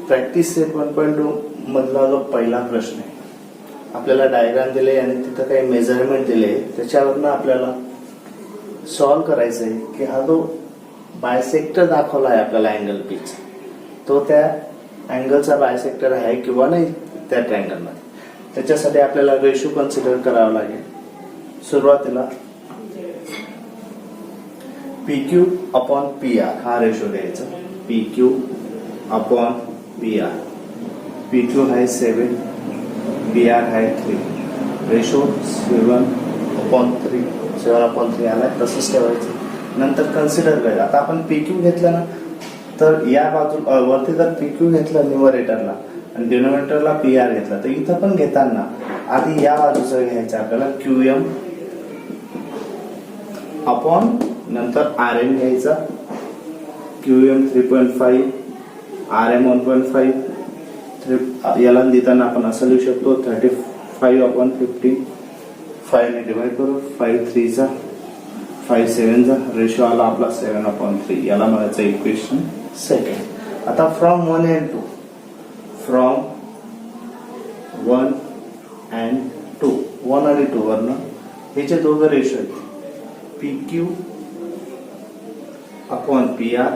Practice set 1.2 मधला जो पहिला प्रश्न आहे, आपल्याला डायग्राम दिले आणि तिथं काही मेजरमेंट दिले, त्याच्यावरनं आपल्याला सॉल्व करायचं आहे की हा जो बायसेक्टर दाखवला आहे आपल्याला अँगल पीच, तो त्या अँगलचा बायसेक्टर आहे किंवा नाही त्या ट्रायंगल मध्ये. त्याच्यासाठी आपल्याला रेशो कन्सिडर करावा लागेल. सुरुवातीला PQ अपॉन PR हा रेशो द्यायचा. PQ upon PR. PQ आहे 7, PR आहे 3. रेशो 7/3 आलाय, तसंच ठेवायचं. नंतर कन्सिडर करायचं. आता आपण PQ घेतलं ना, तर या बाजू वरती जर PQ घेतलं न्यूमरेटरला आणि डिनोमिनेटरला PR घेतला, तर इथं पण घेताना आधी या बाजूचं घ्यायचं आपल्याला QM अपॉन नंतर RM घ्यायचा. QM 3.5, RM 1.5. याला देताना आपण असं लिहू शकतो 35/15. 5 ने डिवाइड करू. 5 3 5 7 रेशो आला आपला 7/3. याला म्हणायचं इक्वेशन सेकंड. आता फ्रॉम 1 and 2, फ्रॉम 1 and 2, 1 आणि 2 वरनं हे जे दोघं रेशो आहेत, PQ upon PR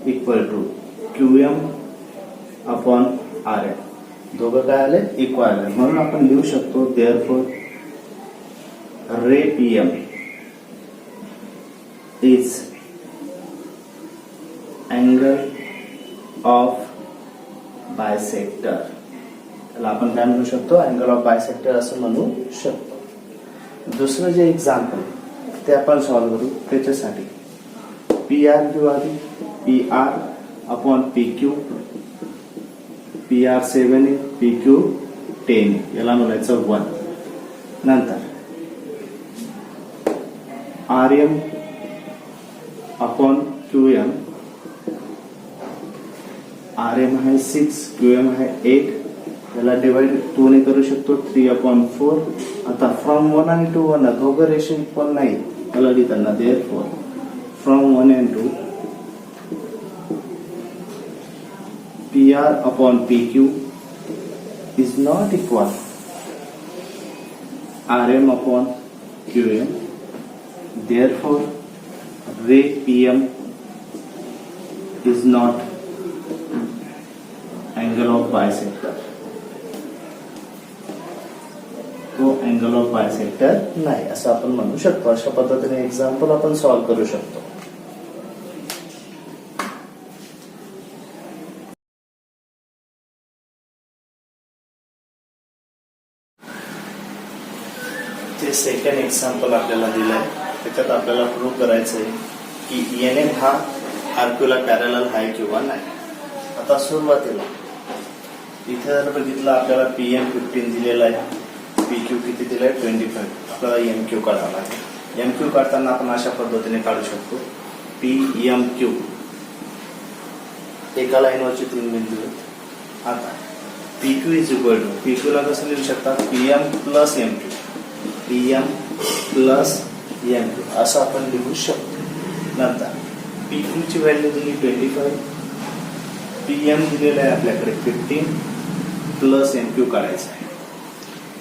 equal to QM upon RM. दोघं काय आले? इक्वल आले. म्हणून आपण लिहू शकतो therefore ray PM is angle of bisector. त्याला आपण काय म्हणू शकतो? अँगल ऑफ बायसेक्टर असं म्हणू शकतो. दुसरं जे एक्झाम्पल ते आपण सॉल्व्ह करू. त्याच्यासाठी PR घेऊ आधी. PR upon PQ. PR 7 आहे, PQ 10 आहे. याला म्हणायचं 1. नंतर RM अपॉन QM. RM आहे 6, QM आहे 8. याला डिवाइड 2 ने करू शकतो. 3/4. आता फ्रॉम 1 आणि 2 वरनं दोघं रेशो इक्वल नाही, याला लिहिताना therefore from 1 and 2 PR upon PQ is not equal RM upon QM. Therefore, ray PM is not angle of bisector. तो अँगल ऑफ बायसेक्टर नाही असं आपण म्हणू शकतो. अशा पद्धतीने एक्झाम्पल आपण सॉल्व्ह करू शकतो. ते सेकंड एक्झाम्पल आपल्याला दिलंय. त्याच्यात आपल्याला प्रूव्ह करायचं आहे की NM हा आर्क्यूला पॅरलल आहे किंवा नाही. आता सुरुवातीला इथे जर बघितलं आपल्याला PM 15 दिलेला आहे, PQ किती दिलाय 25. आपल्याला MQ काढावा लागेल. MQ काढताना आपण अशा पद्धतीने काढू शकतो. PMQ एका लाईनवरची 3 बिंदू आहेत. आता PQ is equal to, PQ ला कसं लिहू शकता? PM plus MQ. PM plus MQ असं आपण लिहू शकतो. नंतर PQ ची व्हॅल्यू दिली 25, PM दिलेलं आहे आपल्याकडे 15 प्लस MQ काढायचं आहे.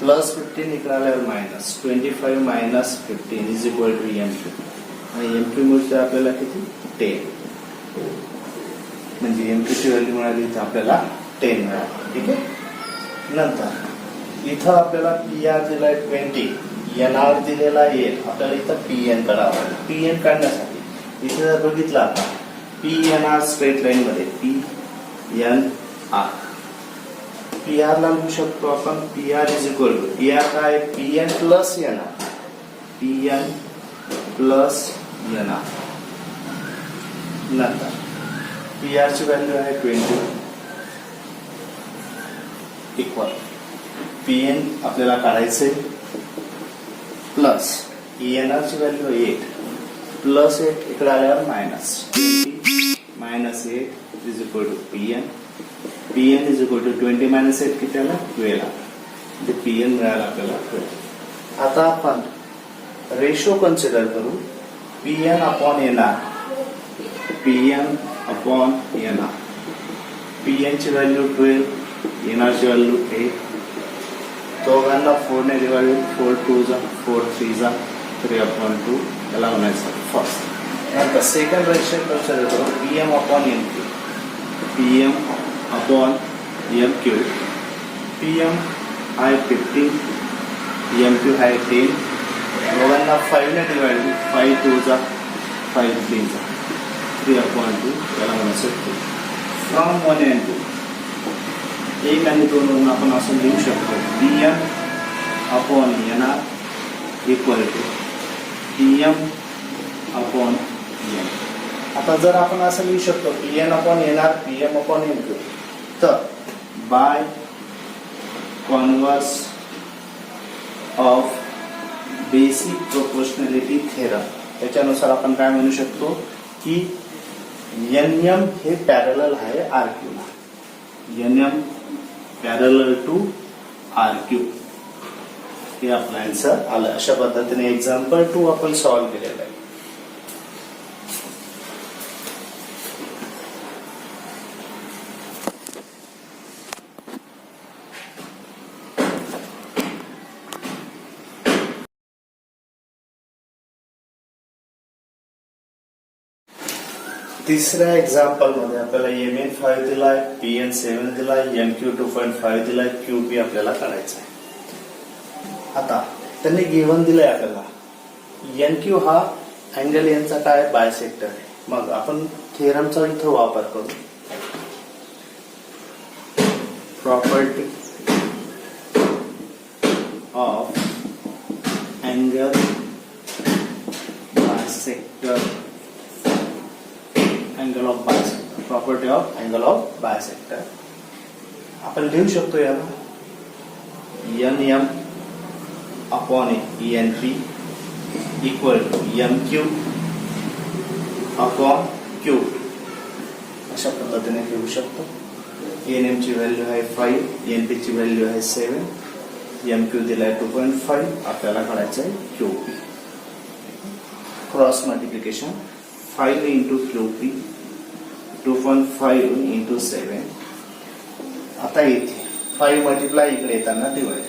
प्लस 15 इकडे आल्यावर minus 25 minus 15 is equal to MQ. आणि MQ मिळते आपल्याला किती? 10. म्हणजे MQ ची व्हॅल्यू मिळाली तर आपल्याला 10 मिळाली. ठीक आहे. नंतर इथं आपल्याला PR दिलाय 20, NR दिलेला 8. आपल्याला इथं PN काढावं लागेल. PN काढण्यासाठी इथे जर बघितलं आता PNR स्ट्रेट लाईन मध्ये PNR. PR ला लिहू शकतो आपण PR is equal to PR काय? PN plus NR. PN plus NR. नंतर PR ची व्हॅल्यू आहे 20 इक्वल PN आपल्याला काढायचे प्लस NR ची व्हॅल्यू 8 प्लस 8 इकडे आल्यावर minus 20 minus 8 is equal to PN. PN is equal to 20 minus 8 किती आला? 12. म्हणजे PN मिळाला आपल्याला 12. आता आपण रेशो कन्सिडर करू. PN upon NR. PN upon NR. P N ची व्हॅल्यू 12, एन ची व्हॅल्यू 8. दोघांना 4 ने डिवाइड, 4 2 जा 4 3 जा 3/2, याला म्हणायचं फर्स्ट. नंतर सेकंड रेशो कन्सिडर करू, P M upon M Q. P M upon M Q. P M आहे 15, एम क्यू आहे 10. दोघांना 5 ने डिवाइड, 5 2 जा 5 3 जा 3/2, याला म्हणायचं 2. फ्रॉम 1 and 2, 1 आणि 2 वरून आपण असं लिहू शकतो, P M upon N R equal to P M upon N. आता जर आपण असं लिहू शकतो P N upon N R, P M upon N Q, तर by converse of basic proportionality theorem, त्याच्यानुसार आपण काय म्हणू शकतो की एन एम हे पॅरलल आहे आर क्यू ला. N M parallel to R Q, हे आपलं आन्सर आलं. अशा पद्धतीने एक्झाम्पल 2 आपण सॉल्व्ह केलेलं आहे. तिसऱ्या एक्झाम्पल मध्ये आपल्याला एम एन 5 दिलाय, पी एन 7 दिलाय, एम क्यू 2.5 दिलाय, क्यू पी आपल्याला काढायचा आहे. आता त्यांनी गिव्हन दिलंय आपल्याला एन क्यू हा अँगल यांचा काय बायसेक्टर आहे. मग आपण थेरमचा इथं वापर करू. Property of angle bisector, angle of bisector, property of angle of bisector आपण लिहू शकतो याला N M upon N P equal to M Q upon Q. अशा पद्धतीने लिहू शकतो. एन एम ची व्हॅल्यू आहे 5, एन पी ची व्हॅल्यू आहे 7, एम क्यू दिलाय 2.5, आपल्याला काढायचं आहे Q P. Cross multiplication 5 into Q P, 2.5 into 7. आता इथे 5 मल्टिप्लाय इकडे येताना divide,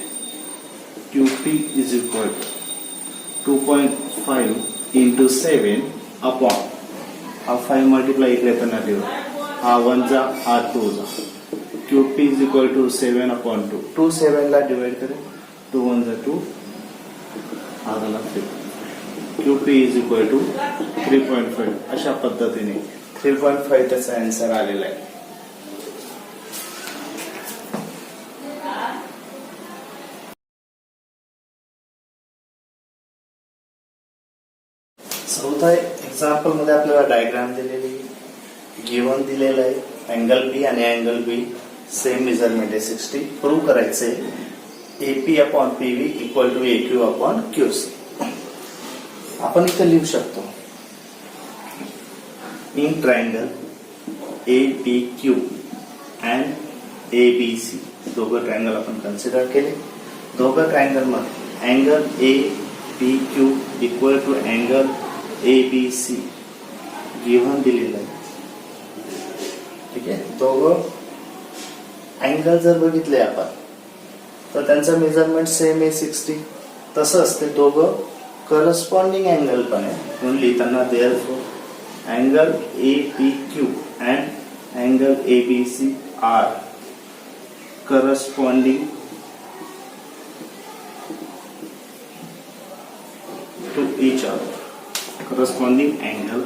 Q P is equal to 2.5 into 7 upon हा 5 मल्टिप्लाय इकडे येताना डिवाइड, हा 1 जा हा 2 जा, Q P is equal to 7/2. 2 7 ला डिवाइड करेल, 2 1 जा 2, हा झाला 3. Q P is equal to 3.5. अशा पद्धतीने 3.5 त्याचा आन्सर आलेला आहे. चौथा एक्झाम्पल मध्ये आपल्याला डायग्राम दिलेली, गिव्हन दिलेलं आहे अँगल बी आणि अँगल बी सेम मेजरमेंट आहे 60. प्रूव्ह करायचंय A P upon P V equal to A Q upon Q C. आपण इथे लिहू शकतो in triangle APQ and ABC, दोघं ट्रायंगल आपण कन्सिडर केले. दोघं ट्रायंगल मध्ये angle APQ equal to angle ABC given दिलेलं आहे. ठीक आहे, दोघं अँगल जर बघितले आपण तर त्यांचं मेजरमेंट सेम आहे 60. तसंच ते दोघं करस्पॉन्डिंग अँगल पण आहे, म्हणून लिहिताना therefore angle APQ and angle ABC are corresponding to each other. Corresponding angle,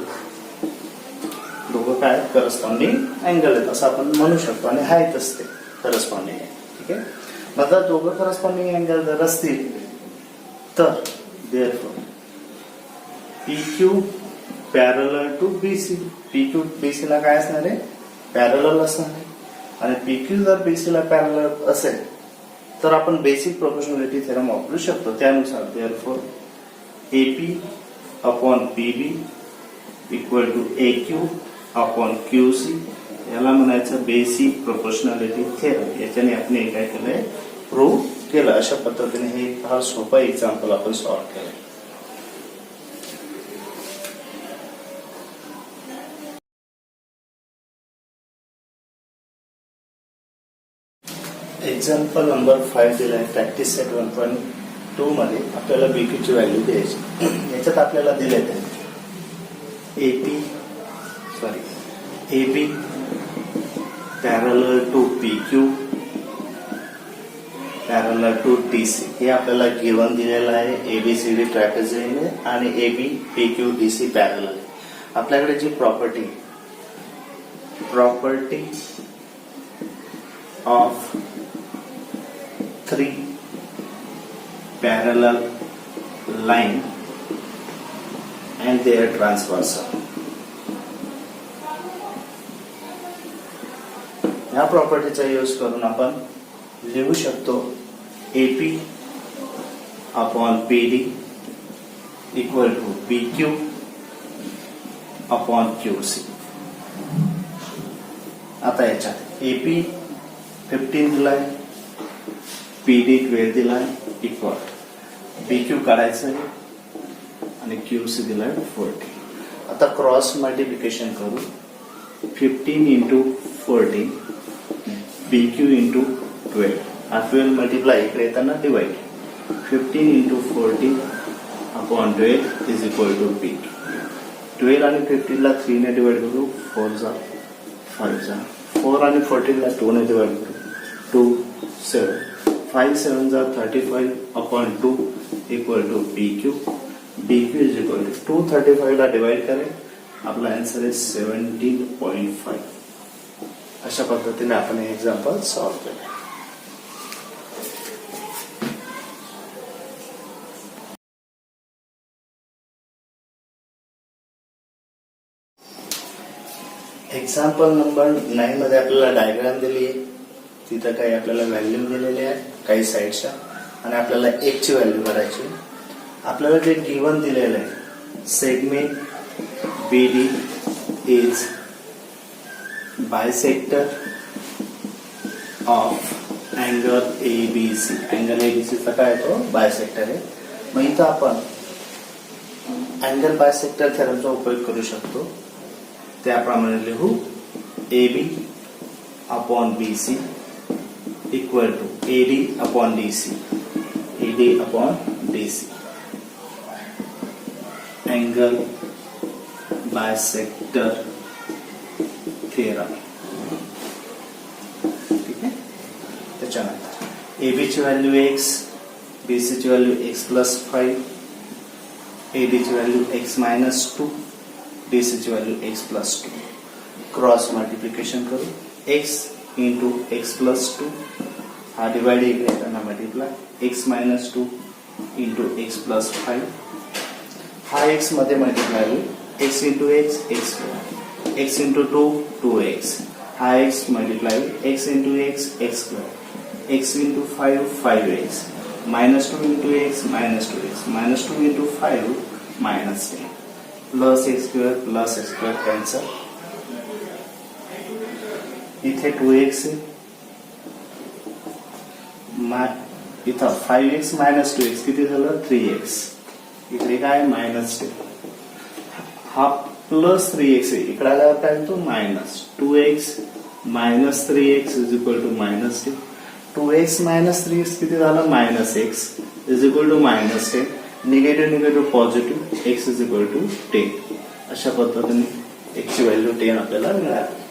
दोघं काय करस्पॉन्डिंग अँगल आहेत असं आपण म्हणू शकतो, आणि आहेतच ते करस्पॉन्डिंग आहे. ठीक आहे, मग जर दोघं करस्पॉन्डिंग अँगल जर असतील तर therefore PQ parallel to BC. PQ BC ला काय असणार आहे, पॅरलल असणार आहे. आणि PQ जर BC ला पॅरलल असेल तर आपण बेसिक प्रोपोर्शनॅलिटी थेरम वापरू शकतो. त्यानुसार therefore AP upon PB equal to AQ upon QC, याला म्हणायचं बेसिक प्रोपोर्शनॅलिटी थेरम. याच्याने आपण हे काय केलंय, प्रूव्ह केलं. अशा पद्धतीने हे फार सोपं एक्झाम्पल आपण सॉल्व्ह केलं. एक्झाम्पल नंबर 5 दिलाय प्रॅक्टिस सेट 1.2 मध्ये आपल्याला बीक्यू ची व्हॅल्यू द्यायची. याच्यात आपल्याला दिले ते AB parallel to PQ parallel to DC हे आपल्याला गिवन दिलेलं आहे. ABCD ट्रॅपेझॉइड आणि AB PQ DC पॅरलल. आपल्याकडे जी property of 3 parallel line and their transversal. या प्रॉपर्टीचा यूज करून आपण लिहू शकतो AP upon PD equal to PQ upon QC. आता याच्यात AP 15 दिलाय, PD 12 दिलाय इक्वल PQ काढायचं आहे आणि QC दिलाय 40. आता क्रॉस मल्टिप्लिकेशन करू. 15 इंटू 14 PQ इंटू 12 हा 12 मल्टिप्लाय इकडे येताना divide. 15 into 14 upon 12 is equal to PQ. 12 आणि 15 ला 3 ने डिवाइड करू. 4 जा 5 जा 4 आणि 14 ला 2 ने डिवाइड करू. 2 7 5 7 जा 35 upon 2 equal to PQ. BQ is equal to 235 ला डिवाइड करेल. आपला आन्सर आहे 17.5. अशा पद्धतीने आपण हे एक्झाम्पल सॉल्व्ह केले. एक्झाम्पल नंबर 9 मध्ये आपल्याला डायग्राम दिली आहे. तिथं काही आपल्याला व्हॅल्यू दिलेली आहे काही साईडच्या आणि आपल्याला एक ची व्हॅल्यू करायची. आपल्याला जे गिवन दिलेलं आहे segment BD is bisector of angle ABC. Angle ABC चा काय तो बायसेक्टर आहे. मग इथं आपण अँगल बायसेक्टर थेरमचा उपयोग करू शकतो. त्याप्रमाणे लिहू AB upon BC equal to AD upon DC. AD upon DC angle bisector theorem. ठीक आहे. त्याच्यानंतर AB ची व्हॅल्यू x, BC ची व्हॅल्यू x प्लस 5, AD ची व्हॅल्यू x मायनस 2, DC ची value x plus 2. Cross multiplication करू. x into x plus 2 हा divide इकडे येताना multiply. x minus 2 into x plus 5 हा x मध्ये मल्टिप्लाय होईल. x into x x square. x into 2 2x हा x मल्टिप्लाय होईल. x into x x square. x into 5 5x minus 2 into x minus 2x minus 2 into 5 minus 10 plus x square cancel. इथे 2x इथं 5x minus 2x किती झालं 3x. इकडे काय minus 10 हा plus 3x आहे. इकडे आल्यावर काय होतो minus 2x minus 3x is equal to minus 10. 2x minus 3x किती झालं minus x is equal to minus 10. Negative positive x is equal to 10. अशा पद्धतीने x ची व्हॅल्यू 10 आपल्याला मिळाली.